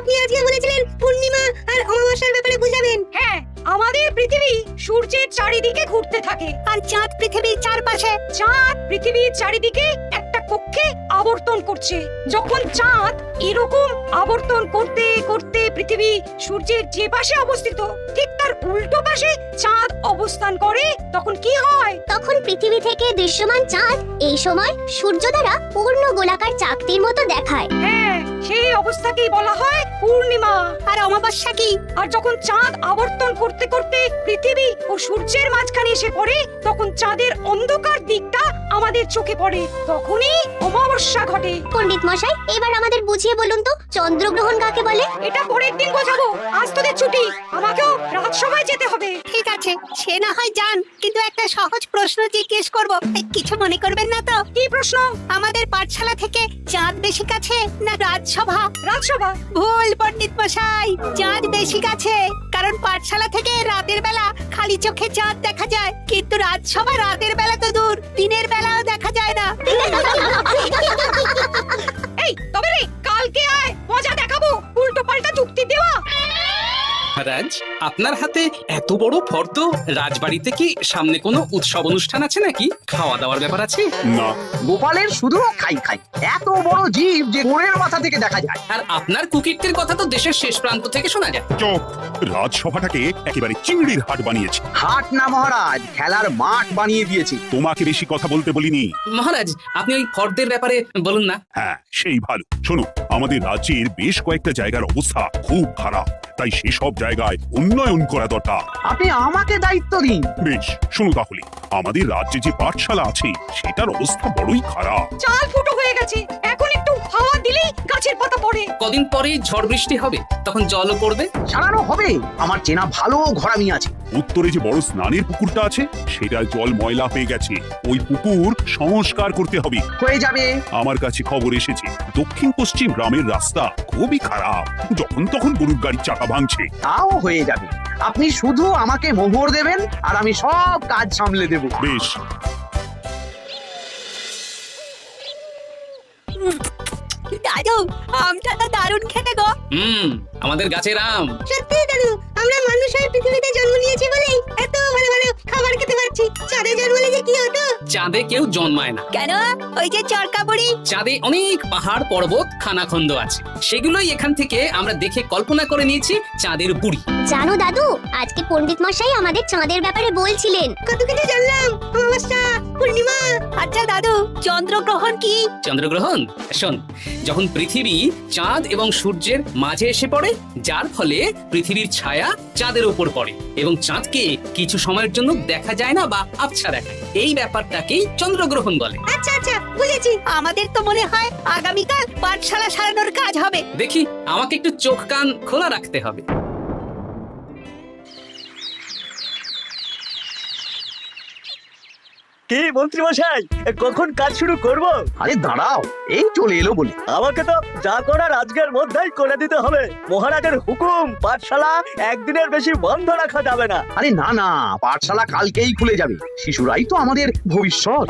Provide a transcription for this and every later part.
আপনি আজকে বলেছিলেন পূর্ণিমা আর অমাবস্যার ব্যাপারে বুঝাবেন। হ্যাঁ, আমাদের পৃথিবী সূর্যের চারিদিকে ঘুরতে থাকে, আর চাঁদ পৃথিবীর চারপাশে। চাঁদ পৃথিবীর চারিদিকে একটা কক্ষে আবর্তন করছে। যখন চাঁদ এরকম আবর্তন করতে করতে পৃথিবী সূর্যের যে পাশে অবস্থিত ঠিক তার উল্টো পাশে চাঁদ অবস্থান করে, তখন কি হয়? তখন পৃথিবী থেকে দৃশ্যমান চাঁদ এই সময় সূর্য দ্বারা পূর্ণ গোলাকার চাকতির মতো দেখায়। হ্যাঁ, সেই অবস্থাকেই বলা হয় পূর্ণিমা। আর অমাবস্যা কি? আর যখন চাঁদ আবর্তন করতে করতে পৃথিবী ও সূর্যের মাঝখানে এসে পড়ে, তখন চাঁদের অন্ধকার দিকটা আমাদের চোখে পড়ে, তখনই অমাবস্যা ঘটে। পণ্ডিত মশাই, এবার আমাদের বুঝিয়ে বলুন তো চন্দ্রগ্রহণ কাকে বলে? এটা পরের দিন বোঝাবো, আজ তোদের ছুটি, আমাকেও রাজসভায় যেতে হবে। ঠিক আছে, সে না হয় যান, কিন্তু একটা সহজ প্রশ্ন জিজ্ঞেস করব, কিছু মনে করবেন না তো? কি প্রশ্ন? আমাদের পাঠশালা থেকে চাঁদ বেশি কাছে না রাজসভা? রাজসভা? ভুল পণ্ডিত মশাই, চাঁদ বেশি কাছে, কারণ পাঠশালা থেকে রাতের বেলা খালি চোখে চাঁদ দেখা যায়, কিন্তু রাজসভা রাতের বেলা তো দূর, দিনের বেলাও দেখা যায় না। এই তবে রে, কালকে আয়, মজা দেখাবো, উল্টো পাল্টা যুক্তি দেওয়া। রাজ, আপনার হাতে এত বড় ফর্দ, রাজবাড়িতে কি সামনে কোনো উৎসব অনুষ্ঠান আছে নাকি? খাওয়া দাওয়ার ব্যাপার আছে? না, গোপালের শুধু খাই খাই, এত বড় জীব যে গোড়ের মাথা থেকে দেখা যায়। আর আপনার কুকিরটির কথা তো দেশের শেষ প্রান্ত থেকে শোনা যায়। চুপ! রাজসভাটাকে একেবারে চিংড়ির হাট বানিয়েছে। হাট না মহারাজ, খেলার মাঠ বানিয়ে দিয়েছি। তোমাকে বেশি কথা বলতে বলিনি। মহারাজ, আপনি ওই ফর্দের ব্যাপারে বলুন না। হ্যাঁ, সেই ভালো। শোনো, আমাদের রাজ্যের বেশ কয়েকটা জায়গার অবস্থা খুব খারাপ, তাই সেসব জায়গায় উন্নয়ন করা দরকার। আপনি আমাকে দায়িত্ব দিন। বেশ, শোনো তাহলে, আমাদের রাজ্যে যে পাঠশালা আছে সেটার অবস্থা বড়ই খারাপ। চাল ফুটো হয়ে গেছে, এখন একটু হাওয়া দিলেই গাছের পাতা পড়ে। কদিন পরেই ঝড় বৃষ্টি হবে, তখন জলও পড়বে। সারানো হবে, আমার চেনা ভালো ঘরামি আছে। উত্তরে যে বড় স্নানের পুকুরটা আছে সেটার জল ময়লা হয়ে গেছে, ওই পুকুর সংস্কার করতে হবে। হয়ে যাবে। আমার কাছে খবর এসেছে দক্ষিণ পশ্চিম গ্রামের রাস্তা খুবই খারাপ, যখন তখন গরুর গাড়ির চাকা ভাঙছে। তাও হয়ে যাবে, আপনি শুধু আমাকে মোহর দেবেন আর আমি সব কাজ সামলে দেব। বেশ। দাদু, আমটা তো দারুণ খেতে গো। আমাদের গাছের আম। সত্যি দাদু, আমরা মানুষ হয়ে পৃথিবীতে জন্ম নিয়েছি বলেই এত ভালো ভালো খাবার খেতে পারছি। চাঁদে জন্মালে যে কি হতো? চাঁদে কেউ জন্মায় না। কেন? ওই যে চরকা বুড়ি। চাঁদে অনেক পাহাড় পর্বত খানাখন্দ আছে, সেগুলোই এখান থেকে আমরা দেখে কল্পনা করে নিয়েছি চাঁদের বুড়ি। জানো দাদু, আজকে পণ্ডিত মশাই আমাদের চাঁদের ব্যাপারে বলছিলেন। কত কিছু জানলাম, অমাবস্যা, পূর্ণিমা। আচ্ছা দাদু, চন্দ্রগ্রহণ কি? চন্দ্রগ্রহণ? শোন, যখন পৃথিবী চাঁদ এবং সূর্যের মাঝে এসে পড়ে, যার ফলে পৃথিবীর ছায়া চাঁদের উপর পড়ে এবং চাঁদকে কিছু সময়ের জন্য দেখা যায় না বা আবছা দেখায়, এই ব্যাপারটাকেই চন্দ্রগ্রহণ বলে। আচ্ছা আচ্ছা, বুঝেছি। আমাদের তো মনে হয় আগামীকাল পাঠশালা সারানোর কাজ হবে। দেখি, আমাকে একটু চোখ কান খোলা রাখতে হবে। কি মন্ত্রী মশাই, কখন কাজ শুরু করব? আরে দাঁড়াও, এই চলে এলো বলে। আমাকে তো যা করার আজকের মধ্যেই করে দিতে হবে। মহারাজের হুকুম, পাঠশালা একদিনের বেশি বন্ধ রাখা যাবে না। আরে না না, পাঠশালা কালকেই খুলে যাবে, শিশুরাই তো আমাদের ভবিষ্যৎ।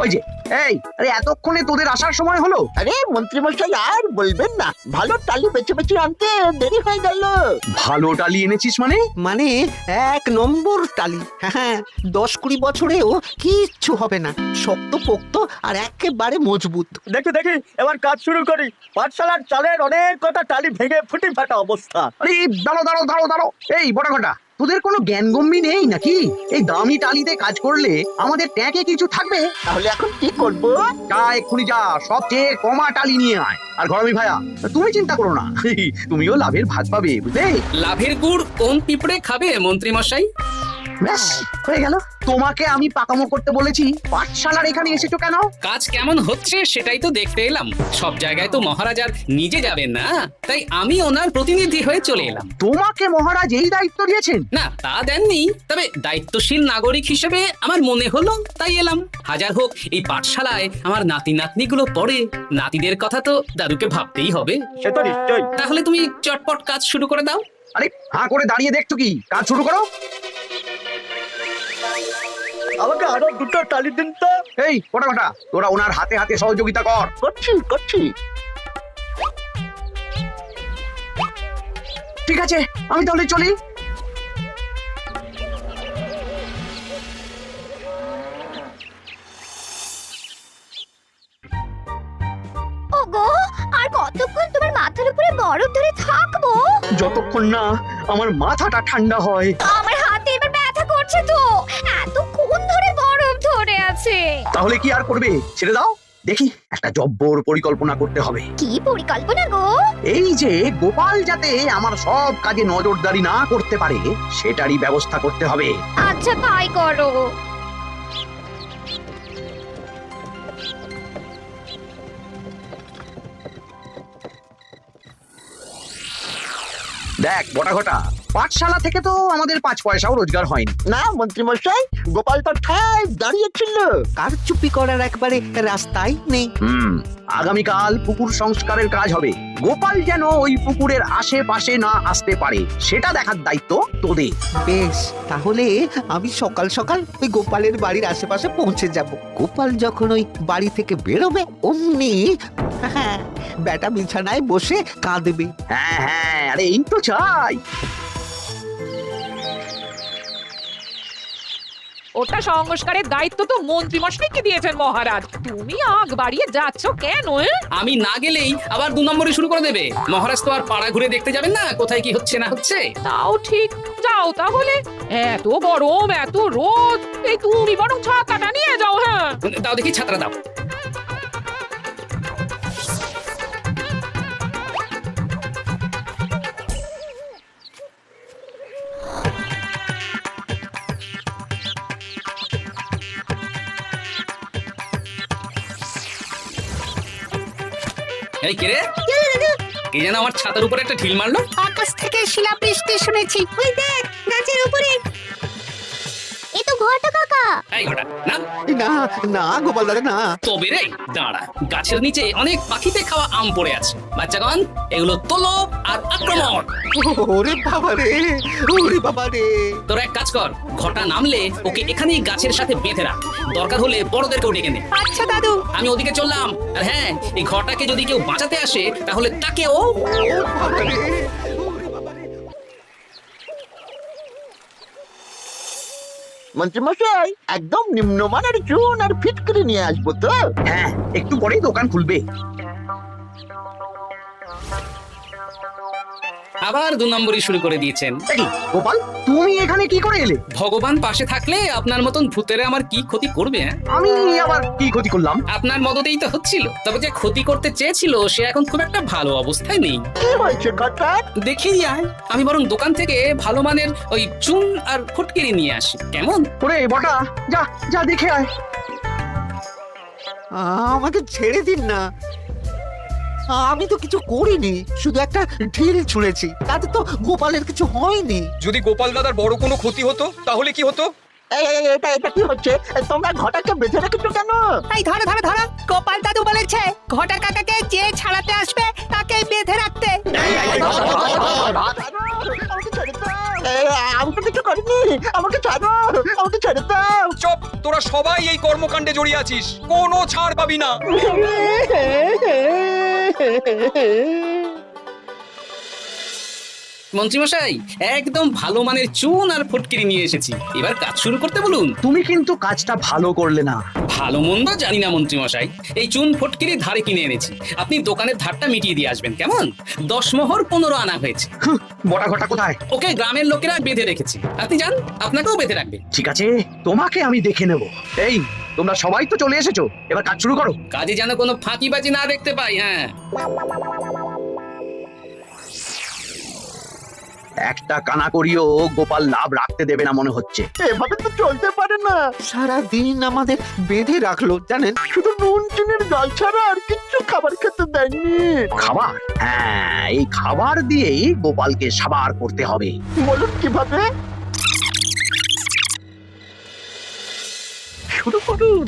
ওই যে, এই, আরে এতক্ষণে তোদের আসার সময় হলো? আরে মন্ত্রী মশাই, আর বলবেন না, ভালো টালি বেছে বেছে আনতে দেরি হয়ে গেল। ভালো টালি এনেছিস মানে? মানে 1 নম্বর টালি। হ্যাঁ, 10-20 বছরেও কিচ্ছু হবে না, শক্ত পোক্ত আর একেবারে মজবুত। দেখি দেখি, এবার কাজ শুরু করি। পাঠশালার চালের অনেক কটা টালি ভেঙে ফুটি ফাটা অবস্থা। আরে দাঁড়াও দাঁড়াও দাঁড়াও দাঁড়াও, এই বড় ঘটা, তোদের কোনো জ্ঞান গম্যি নেই নাকি? এই দামি টালিতে কাজ করলে আমাদের ট্যাঁকে কিছু থাকবে? তাহলে এখন কি করব? যা, এক্ষুনি যা, সবচেয়ে কমা টালি নিয়ে আয়। আর ঘরমি ভাইয়া, তুমি চিন্তা করো না, তুমিও লাভের ভাগ পাবে, বুঝলে? লাভের গুড় কোন পিঁপড়ে খাবে মন্ত্রী মশাই? ব্যাস, হয়ে গেল। তোমাকে আমি পাকামো করতে বলেছি, পাঠশালার এখানে এসেছো কেন? কাজ কেমন হচ্ছে সেটাই তো দেখতে এলাম। সব জায়গায় তো মহারাজ আর নিজে যাবেন না, তাই আমি ওনার প্রতিনিধি হয়ে চলে এলাম। তোমাকে মহারাজ এই দায়িত্ব দিয়েছেন? না, তা দেননি, তবে দায়িত্বশীল নাগরিক হিসেবে আমার মনে হলো তাই এলাম। হাজার হোক, এই পাঠশালায় আমার নাতি নাতনিগুলো পড়ে, নাতিদের কথা তো দাদুকে ভাবতেই হবে। সে তো নিশ্চয়ই। তাহলে তুমি চটপট কাজ শুরু করে দাও। আরে হাঁ করে দাঁড়িয়ে দেখছো কি? কাজ শুরু করো। আমাকে আরো দুটো টালি দিন তো। এই বড় ঘটা, তোরা ওনার হাতে হাতে সহযোগিতা কর। করছি করছি। ঠিক আছে, আমি তাহলে চলি। ওগো, আর কতক্ষণ তোমার মাথার উপরে বরফ ধরে থাকবো? যতক্ষণ না আমার মাথাটা ঠান্ডা হয়। আমার হাতে এবার ব্যথা করছে তো, এতক্ষণ ধরে বরফ ধরে আছে। তাহলে কি আর করবে, ছেড়ে দাও। দেখি একটা জব্বর পরিকল্পনা করতে হবে। কি পরিকল্পনা গো? এই যে গোপাল যাতে আমার সব কাজে নজরদারি না করতে পারে সেটারই ব্যবস্থা করতে হবে। আচ্ছা তাই করো। দেখ বটা ঘটা, পাঠশালা থেকে তো আমাদের 5 পয়সাও রোজগার হয়নি। না মন্ত্রীমশাই, গোপাল তো ঠায় দাঁড়িয়েছিল, কার চুপি করার একবারে রাস্তাই নেই। আগামীকাল পুকুর সংস্কারের কাজ হবে। গোপাল যেন ওই পুকুরের আশেপাশে না আসতে পারে সেটা দেখার দায়িত্ব তোদের। বেশ, তাহলে আমি সকাল সকাল ওই গোপালের বাড়ির আশেপাশে পৌঁছে যাব। গোপাল যখন ওই বাড়ি থেকে বেরোবে অমনি হ্যাঁ, বেটা বিছানায় বসে কাঁদবে। হ্যাঁ হ্যাঁ, আরে এই তো চাই। ওটা সংস্কারের দায়িত্ব তো মন্ত্রী মশাইকে দিয়েছেন মহারাজ। তুমি আগ বাড়িয়ে যাচ্ছ কেন? আমি না গেলেই আবার 2 নম্বরে শুরু করে দেবে। মহারাজ তো আর পাড়া ঘুরে দেখতে যাবেন না কোথায় কি হচ্ছে না হচ্ছে। তাও ঠিক, যাও তাহলে। এত গরম, এত রোদ, এই তুমি বরং ছাতাটা নিয়ে যাও। হ্যাঁ দাও দেখি, ছাত্রা দাও। এই কে রে? কে যেন আমার ছাতার উপরে একটা ঢিল মারলো? আকাশ থেকে শিলাবৃষ্টি শুনেছি। ওই দেখ, গাছের উপরে। এ তো ঘটা কাকা। এই ঘটা না, না না গোপাল দাদা না। তবে রে দাঁড়া, গাছের নিচে অনেক পাখিতে খাওয়া আম পড়ে আছে। বাচ্চাগণ, এগুলো তোলো আর আক্রমণ। ওরে বাবা রে, ওরে বাবা রে। তোরা এক কাজ কর, ঘটা নামলে ওকে এখানেই গাছের সাথে বেঁধে রাখ। দরকার হলে বড়দেরকেও ডেকে নে। আচ্ছা দাদু। আমি ওদিকে চললাম। আর হ্যাঁ, এই ঘটাকে যদি কেউ বাঁচাতে আসে তাহলে তাকেও। মন্ত্রীমশাই, একদম নিম্নমানের চুন আর ফিটকিরি নিয়ে আসবো তো? হ্যাঁ, একটু পরেই দোকান খুলবে। আবার 2 নম্বরই শুরু করে দিয়েছেন। এই, গোপাল তুমি এখানে কি করে এলে? ভগবান পাশে থাকলে আপনার মতন ভূতেরা আমার কি ক্ষতি করবে? আমি আবার কি ক্ষতি করলাম? আপনার মদতেই তো হচ্ছিল। তবে যে ক্ষতি করতে চেয়েছিল সে এখন খুব একটা ভালো অবস্থায় নেই। কি হয়েছে কথা? দেখেই আয়, আমি বরং দোকান থেকে ভালো মানের ওই চুন আর ফটকিরি নিয়ে আসি, কেমন? ওরে বটা, যা যা দেখে আয়। আমাকে ছেড়ে দিন না, আমি তো কিছু করিনি, শুধু একটা ঢিল ছুঁড়েছি, তাতে তো গোপালের কিছু হয়নি। যদি গোপাল দাদার বড় কোনো ক্ষতি হতো তাহলে কি হতো? এটা কি হচ্ছে? তোমরা ঘটাকে বেঁধে রেখেছো কেন? এই ধরো ধরো ধরো, গোপাল দাদু বলেছে ঘটা কাকাকে যে ছাড়াতে আসবে তাকে বেঁধে রাখতে। আমি তো কিছু করিনি, আমাকে ছাড়ো, আমাকে ছেড়ে দাও। চপ, তোরা সবাই এই কর্মকাণ্ডে জড়িয়ে আছিস, কোনো ছাড় পাবি না। মন্ত্রীমশাই, একদম ভালো মানের চুন আর ফটকিরি নিয়ে এসেছি। এবার কাজ শুরু করতে বলুন। তুমি কিন্তু কাজটা ভালো করলে না। ভালো মন্দ জানি না মন্ত্রীমশাই, এই চুন ফটকিরি ধারে কিনে এনেছি। আপনি দোকানের ধারটা মিটিয়ে দিয়ে আসবেন, কেমন? 10 মোহর 15 আনা হয়েছে। বটা ঘটা কোথায়? ওকে গ্রামের লোকেরা বেঁধে রেখেছে, আপনি যান, আপনাকেও বেঁধে রাখবে। ঠিক আছে, তোমাকে আমি দেখে নেব। এই, তোমরা সবাই তো চলে এসেছো, এবার কাজ শুরু করো। কাজে যেন কোনো ফাঁকিবাজি না দেখতে পাই। হ্যাঁ, একটা কানা করিও গোপাল লাভ রাখতে দেবে না মনে হচ্ছে। এভাবে তো চলতে পারে না, সারা দিন আমাদের বেঁধে রাখলো জানেন, শুধু নুন চিনির জল ছাড়া আর কিচ্ছু খাবার খেতে দেয়নি। খাবার? হ্যাঁ, এই খাবার দিয়েই গোপালকে সাবার করতে হবে। বলুন কিভাবে? শুরু করুন।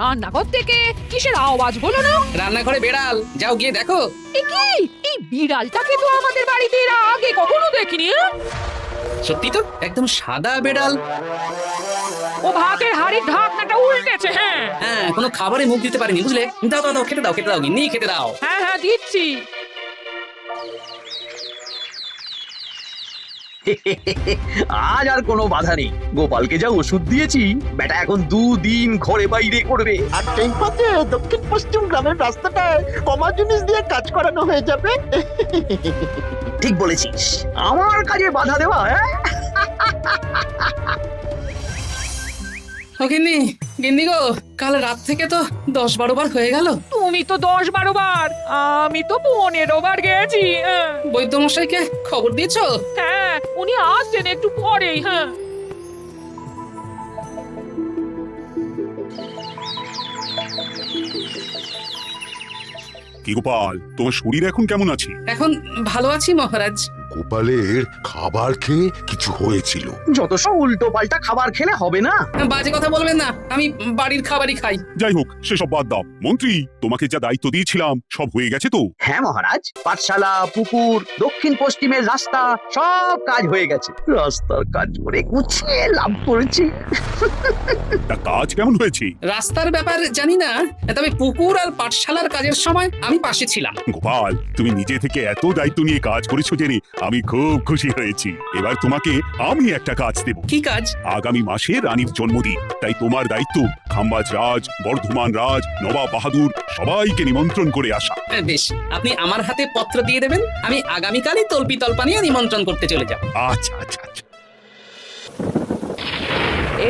রান্নাঘর থেকে কিসের আওয়াজ বলো না? রান্নাঘরে বেড়াল, যাও গিয়ে দেখো। এ কি? এই বিড়ালটাকে তো আমাদের বাড়িতে এর আগে কখনো দেখিনি। সত্যি তো একদম সাদা বেড়াল। ও ভাতের হাড়ির ঢাকনাটা উল্টেছে। হ্যাঁ হ্যাঁ, কোনো খাবারে মুখ দিতে পারিনি বুঝলে। দাও দাও দাও, খেতে দাও খেতে দাও, গিন্নি খেতে দাও। হ্যাঁ হ্যাঁ দিচ্ছি। আজ আর কোনো বাধা নেই। গোপালকে যা ওষুধ দিয়েছি, বেটা এখন 2 দিন ঘরে বাইরে করবে। আর সেই পথে দক্ষিণ পশ্চিম গ্রামের রাস্তাটায় কমা জিনিস দিয়ে কাজ করানো হয়ে যাবে। ঠিক বলেছিস, আমার কাজে বাধা দেওয়া, হ্যাঁ? ও গিন্নি, গিন্নি গো, কাল রাত থেকে তো 10-12 বার হয়ে গেল। তুমি তো 10-12 বার, আমি তো 15 বার গেছি। বৈদ্যমশাইকে খবর দিয়েছো? হ্যাঁ, উনি আসছেন একটু পরেই। হ্যাঁ কি গোপাল, তোমার শরীর এখন কেমন আছে? এখন ভালো আছি মহারাজ। গোপালের খাবার খেয়ে কিছু হয়েছিল। যত সব উল্টো পাল্টা খাবার খেলে হবে না। বাজে কথা বলবেন না, আমি বাড়ির খাবারই খাই। যাই হোক, সেসব বাদ দাও। মন্ত্রী, তোমাকে যা দায়িত্ব দিয়েছিলাম সব হয়ে গেছে তো? হ্যাঁ মহারাজ, পাঠশালা, পুকুর, দক্ষিণ পশ্চিমের রাস্তা সব কাজ হয়ে গেছে। রাস্তার কাজ করে গুছিয়ে লাভ করেছি। তা কাজ কেমন হয়েছে? রাস্তার ব্যাপার জানি না, তবে পুকুর আর পাঠশালার কাজের সময় আমি পাশে ছিলাম। গোপাল, তুমি নিজে থেকে এত দায়িত্ব নিয়ে কাজ করেছো জেনে আমি খুব খুশি হয়েছি। এবার তোমাকে আমি একটা কাজ দেব। কি কাজ? আগামী মাসে রানীর জন্মদিন, তাই তোমার দায়িত্ব খাম্বাজ রাজ, বর্ধমান রাজ, নবাব বাহাদুর সবাইকে নিমন্ত্রণ করে আসা। বেশ, আপনি আমার হাতে পত্র দিয়ে দেবেন, আমি আগামীকালই তল্পি তল্পা নিয়ে নিমন্ত্রণ করতে চলে যাব। আচ্ছা আচ্ছা আচ্ছা।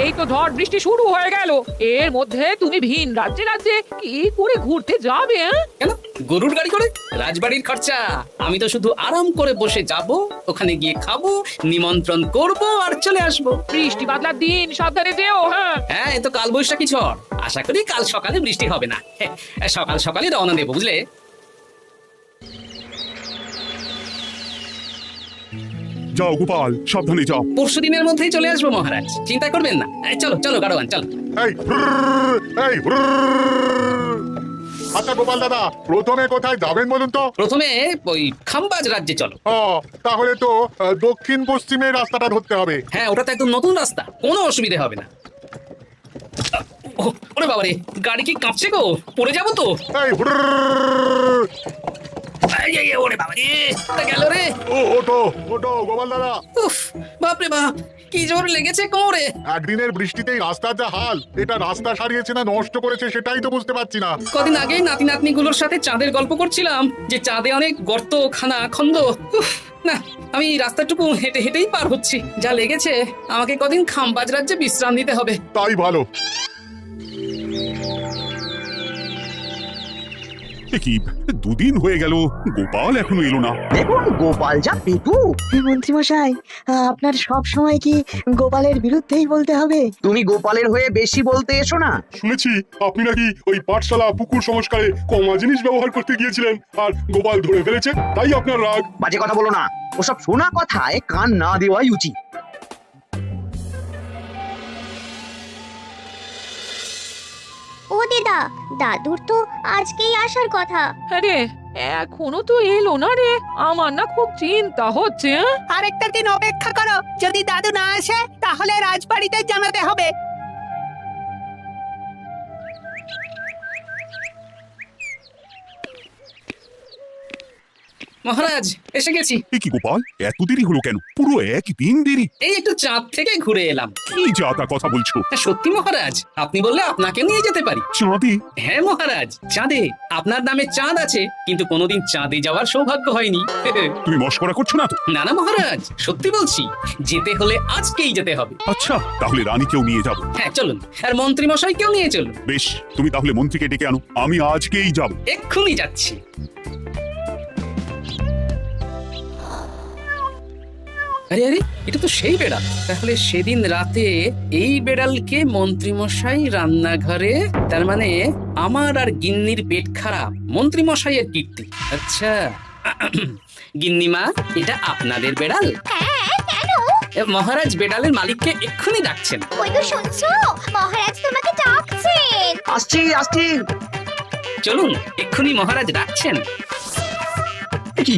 এই তো ঝড় বৃষ্টি শুরু হয়ে গেল, এর মধ্যে তুমি ভিন রাজ্যে রাজ্যে কি করে ঘুরতে যাবে? কেন, গরুর গাড়ি করে? রাজবাড়ির খরচা। আমি তো শুধু আরাম করে বসে যাব, ওখানে গিয়ে খাবো, নিমন্ত্রণ করব আর চলে আসবো। বৃষ্টি বাদলার দিন, সাবধানে যেও। হ্যাঁ হ্যাঁ, এ তো কাল বৈশাখী ঝড়, আশা করি কাল সকালে বৃষ্টি হবে না। সকাল সকালই রওনা দেবো বুঝলে। যাও গোপাল, সাবধানে যাও। পরশু দিনের মধ্যেই চলে আসবো মহারাজ, চিন্তা করবেন না। চলো চলো গাড়োয়ান, চলো। আচ্ছা গোপাল দাদা, প্রথমে কোথায় যাবেন বলুন তো? প্রথমে ওই খাম্বাজ রাজ্যে চলো। তাহলে তো দক্ষিণ পশ্চিমের রাস্তাটা ধরতে হবে। হ্যাঁ, ওটা তো একদম নতুন রাস্তা, কোনো অসুবিধা হবে না। ওরে বাবারে, গাড়ি কি কাঁপছে গো, পড়ে যাবো তো। ওরে বাবারে, গেল রে। ওটো ওটো গোপাল দাদা। উফ, বাপরে বাপ, কি জোর লেগেছে কোমরে। একদিনের বৃষ্টিতেই রাস্তার যা হাল, এটা রাস্তা সারিয়েছে না নষ্ট করেছে সেটাই তো বুঝতে পারছি না। কদিন আগে নাতি নাতনিগুলোর সাথে চাঁদের গল্প করছিলাম, যে চাঁদে অনেক গর্ত খানা খন্দ। না, আমি রাস্তাটুকু হেঁটে হেঁটেই পার হচ্ছি। যা লেগেছে, আমাকে কদিন খাম্বাজ রাজ্যে বিশ্রাম নিতে হবে। তাই ভালো। কি 2 দিন হয়ে গেল, গোপাল এখনো এলো না। দেখুন গোপাল যা পেটু। মন্ত্রী মশাই, আপনার সব সময় কি গোপালের বিরুদ্ধেই বলতে হবে? তুমি গোপালের হয়ে বেশি বলতে এসো না। শুনেছি আপনি নাকি ওই পাঠশালা পুকুর সংস্কারে কমা জিনিস ব্যবহার করতে গিয়েছিলেন, আর গোপাল ধরে ফেলেছে, তাই আপনার রাগ। বাজে কথা বলো না, ওসব শোনা কথায় কান না দেওয়াই উচিত। ও দিদা, দাদুর তো আজকেই আসার কথা। আরে এখনো তো এলো না রে, আমার না খুব চিন্তা হচ্ছে। আরেকটা দিন অপেক্ষা করো, যদি দাদু না আসে তাহলে রাজবাড়িতে জানাতে হবে। মহারাজ, এসে গেছি। কি গোপাল, এত দেরি হলো কেন? পুরো 1 দিন দেরি। এই একটু চাঁদ থেকে ঘুরে এলাম। কি যা তা কথা বলছো? সত্যি মহারাজ, আপনি বললে আপনাকে নিয়ে যেতে পারি। চাঁদে? হ্যাঁ মহারাজ, চাঁদে। আপনার নামে চাঁদ আছে, কিন্তু কোনোদিন চাঁদে যাওয়ার সৌভাগ্য হয়নি। তুমি মস্করা করছো না তো? না না মহারাজ, সত্যি বলছি, যেতে হলে আজকেই যেতে হবে। আচ্ছা, তাহলে রানীকেও নিয়ে যাব। হ্যাঁ চলুন, আর মন্ত্রী মশাইকেও নিয়ে চলুন। বেশ, তুমি তাহলে মন্ত্রীকে ডেকে আনো, আমি আজকেই যাব। এক্ষুনি যাচ্ছি। আরে আরে, এটা তো সেই বেড়াল। তাহলে সেদিন রাতে এই বেড়ালকে মন্ত্রী মশাই রান্নাঘরে, তার মানে আমার আর গিন্নির পেট খারাপ, মন্ত্রী মশাইয়ের কীর্তি। আচ্ছা গিন্নিমা, এটা আপনাদের বেড়াল? মহারাজ বেড়ালের মালিককে এক্ষুনি ডাকছেন। ওই তো শুনছো, মহারাজ তোমাকে ডাকছেন। আসছি আসছি। চলুন, এক্ষুনি মহারাজ ডাকছেন। কি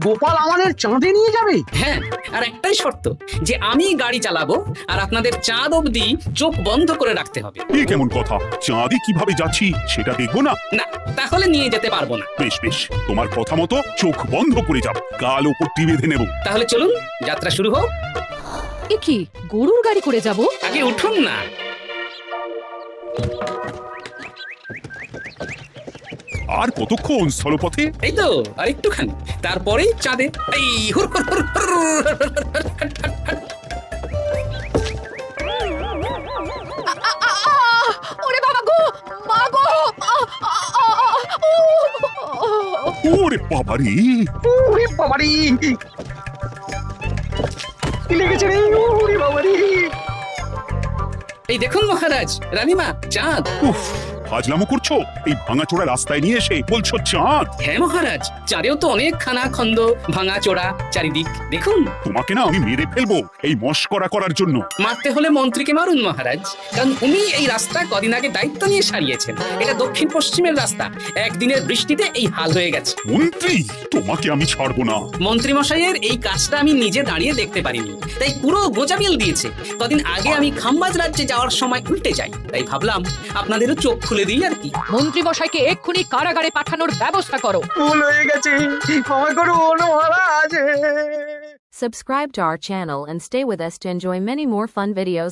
গোপাল আমাদের চাঁদে নিয়ে যাবে? হ্যাঁ, আর একটাই শর্ত, যে আমি গাড়ি চালাবো আর আপনাদের চাঁদ অবধি চোখ বন্ধ করে রাখতে হবে। এ কেমন কথা? চাঁদে কিভাবে যাচ্ছি সেটা দেখবো না? না, তাহলে নিয়ে যেতে পারবো না। বেশ বেশ, তোমার কথা মতো চোখ বন্ধ করে যাব, গাল ওপর বেঁধে নেব। তাহলে চলুন, যাত্রা শুরু হোক। এ কি, গরুর গাড়ি করে যাব? আগে উঠুন না। আর কতক্ষণ স্থলপথে? এই তো আর একটুখানি, তারপরেই চাঁদে। এই হুর হুর হুর হুর হুর হুর হুর হুর। ওরে বাবা গো, মা গো! ওরে বাবারে! ওরে বাবারি, কি লেগেছে রে? ওরে বাবারি! এই দেখুন মহারাজ, রানীমা, চাঁদ। উফ, ফাজলামো করছো? এই ভাঙাচোরা রাস্তায় নিয়ে এসে বলছো চাঁদ? হ্যাঁ মহারাজ, চাঁদেও তো অনেক খানা খন্দ, ভাঙা চোরা চারিদিক। দেখুন, তোমাকে না আমি মেরে ফেলবো এই মস্করা করার জন্য। মারতে হলে মন্ত্রীকে মারুন মহারাজ, কারণ উনি এই রাস্তা কদিন আগে দায়িত্ব নিয়ে সারিয়েছেন। এটা দক্ষিণ পশ্চিমের রাস্তা, একদিনের বৃষ্টিতে এই হাল হয়ে গেছে। মন্ত্রী, তোমাকে আমি ছাড়বো না। মন্ত্রী মশাইয়ের এই কাজটা আমি নিজে দাঁড়িয়ে দেখতে পারিনি, তাই পুরো গোজামিল দিয়েছে। কদিন আগে আমি খাম্বাজ রাজ্যে যাওয়ার সময় উল্টে যাই, তাই ভাবলাম আপনাদেরও চোখ খুলে দিই আর কি। মন্ত্রী মশাইকে এক্ষুনি কারাগারে পাঠানোর ব্যবস্থা করো। ভুল হয়ে গেছে, ক্ষমা করুন মহারাজ। Subscribe to our channel and stay with us to enjoy many more fun videos